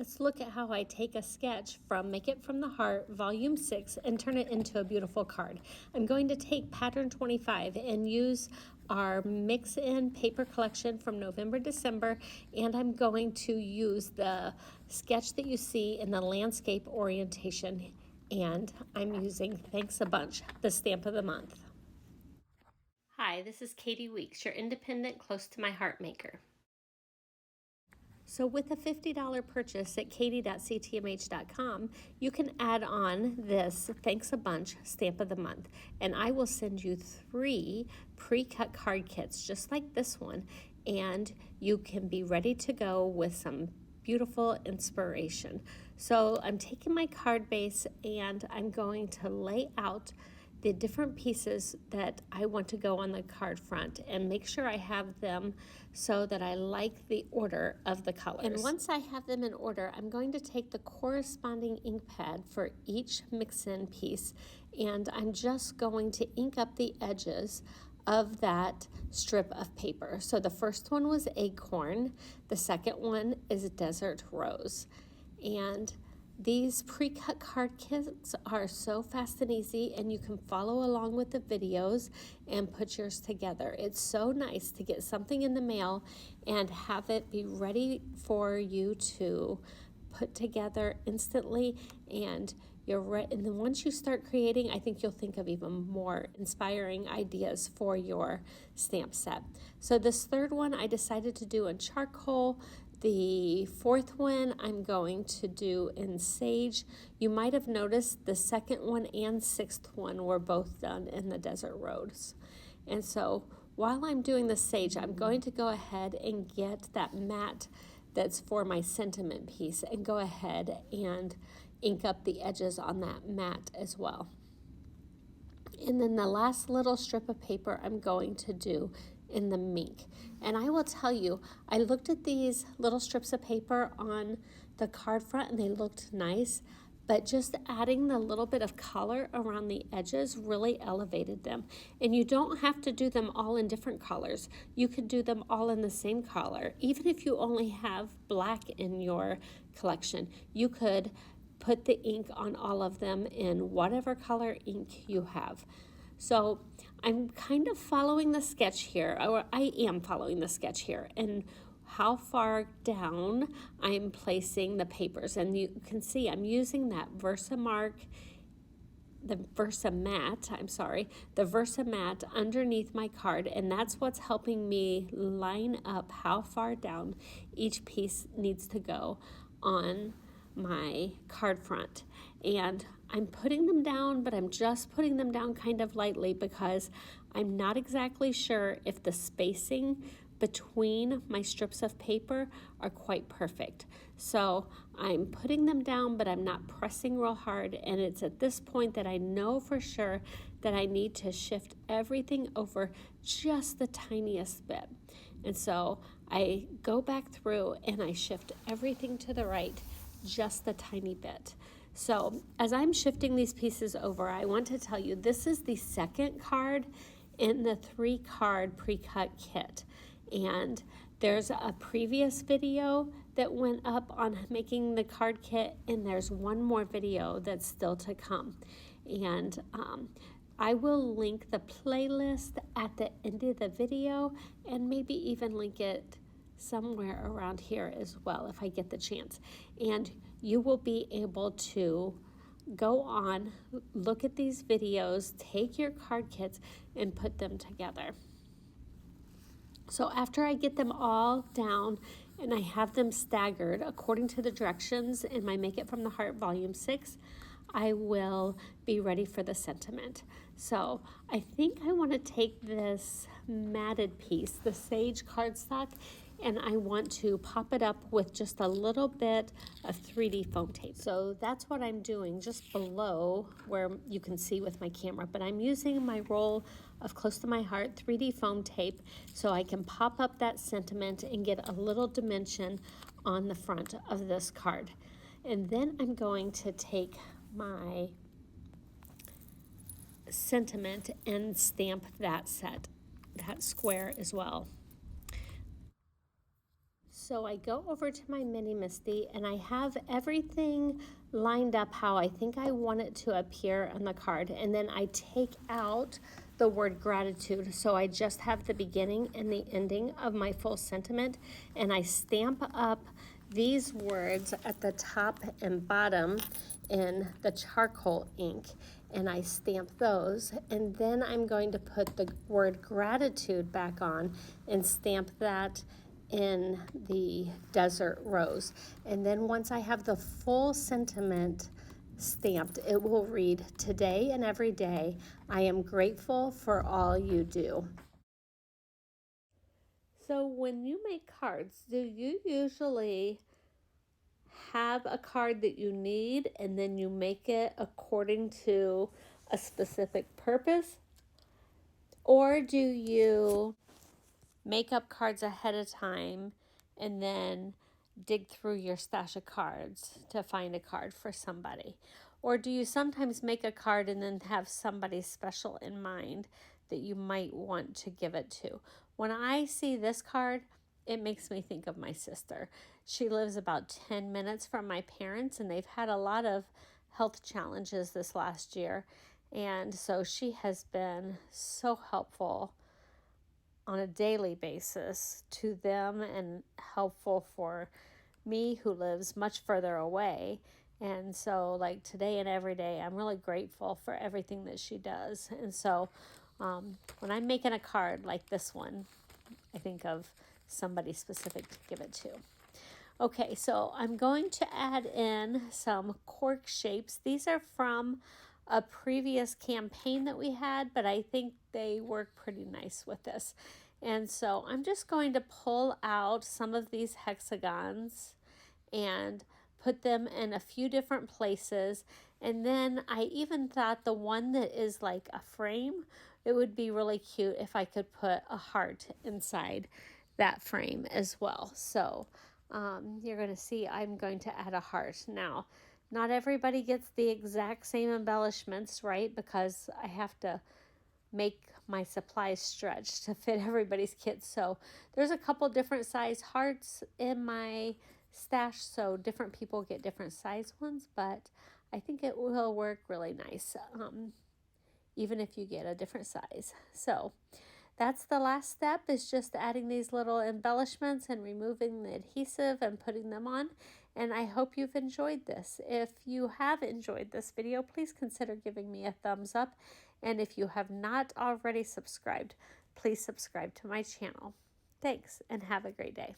Let's look at how I take a sketch from Make It From the Heart, Volume 6, and turn it into a beautiful card. I'm going to take pattern 25 and use our mix-in paper collection from November, December, and I'm going to use the sketch that you see in the landscape orientation, and I'm using Thanks a Bunch, the stamp of the month. Hi, this is Katie Weeks, your independent, close to my heart maker. So with a $50 purchase at katie.ctmh.com, you can add on this Thanks a Bunch stamp of the month, and I will send you 3 pre-cut card kits just like this one, and you can be ready to go with some beautiful inspiration. So I'm taking my card base and I'm going to lay out the different pieces that I want to go on the card front and make sure I have them so that I like the order of the colors. And once I have them in order, I'm going to take the corresponding ink pad for each mix-in piece, and I'm just going to ink up the edges of that strip of paper. So the first one was Acorn, the second one is Desert Rose. And these pre-cut card kits are so fast and easy, and you can follow along with the videos and put yours together. It's so nice to get something in the mail and have it be ready for you to put together instantly, and and then once you start creating, I think you'll think of even more inspiring ideas for your stamp set. So this third one I decided to do in charcoal. The fourth one I'm going to do in sage. You might have noticed the second one and sixth one were both done in the Desert Rose. And so while I'm doing the sage, I'm going to go ahead and get that matte that's for my sentiment piece and go ahead and ink up the edges on that matte as well. And then the last little strip of paper I'm going to do in the Mink. And I will tell you, I looked at these little strips of paper on the card front and they looked nice, but just adding the little bit of color around the edges really elevated them. And you don't have to do them all in different colors. You could do them all in the same color. Even if you only have black in your collection, you could put the ink on all of them in whatever color ink you have. So I'm kind of following the sketch here, or I am following the sketch here, and how far down I'm placing the papers. And you can see I'm using that VersaMat underneath my card, and that's what's helping me line up how far down each piece needs to go on my card front. And I'm putting them down, but I'm just putting them down kind of lightly because I'm not exactly sure if the spacing between my strips of paper are quite perfect. So I'm putting them down, but I'm not pressing real hard, and it's at this point that I know for sure that I need to shift everything over just the tiniest bit. And so I go back through and I shift everything to the right just a tiny bit. So as I'm shifting these pieces over, I want to tell you this is the second card in the 3-card pre-cut kit, and there's a previous video that went up on making the card kit, and there's one more video that's still to come. And I will link the playlist at the end of the video, and maybe even link it somewhere around here as well if I get the chance. And you will be able to go on, look at these videos, take your card kits and put them together. So after I get them all down and I have them staggered according to the directions in my Make It From the Heart Volume 6, I will be ready for the sentiment. So I think I want to take this matted piece, the Sage cardstock, and I want to pop it up with just a little bit of 3D foam tape. So that's what I'm doing just below where you can see with my camera, but I'm using my roll of Close to My Heart 3D foam tape so I can pop up that sentiment and get a little dimension on the front of this card. And then I'm going to take my sentiment and stamp that square as well. So I go over to my mini Misti and I have everything lined up how I think I want it to appear on the card. And then I take out the word gratitude. So I just have the beginning and the ending of my full sentiment. And I stamp up these words at the top and bottom in the charcoal ink. And I stamp those. And then I'm going to put the word gratitude back on and stamp that in the desert rose. And then once I have the full sentiment stamped, it will read, "Today and every day, I am grateful for all you do." So when you make cards, do you usually have a card that you need and then you make it according to a specific purpose? Or do you make up cards ahead of time and then dig through your stash of cards to find a card for somebody? Or do you sometimes make a card and then have somebody special in mind that you might want to give it to? When I see this card, it makes me think of my sister. She lives about 10 minutes from my parents, and they've had a lot of health challenges this last year. And so she has been so helpful on a daily basis to them and helpful for me who lives much further away. And so like today and every day, I'm really grateful for everything that she does. And so when I'm making a card like this one, I think of somebody specific to give it to. Okay, so I'm going to add in some cork shapes. These are from a previous campaign that we had, but I think they work pretty nice with this. And so I'm just going to pull out some of these hexagons and put them in a few different places. And then I even thought the one that is like a frame, it would be really cute if I could put a heart inside that frame as well. So you're going to see I'm going to add a heart. Now, not everybody gets the exact same embellishments, right? Because I have to make my supplies stretch to fit everybody's kit. So there's a couple different size hearts in my stash, so different people get different size ones, but I think it will work really nice, even if you get a different size. So that's the last step, is just adding these little embellishments and removing the adhesive and putting them on. And I hope you've enjoyed this. If you have enjoyed this video, please consider giving me a thumbs up. And if you have not already subscribed, please subscribe to my channel. Thanks and have a great day.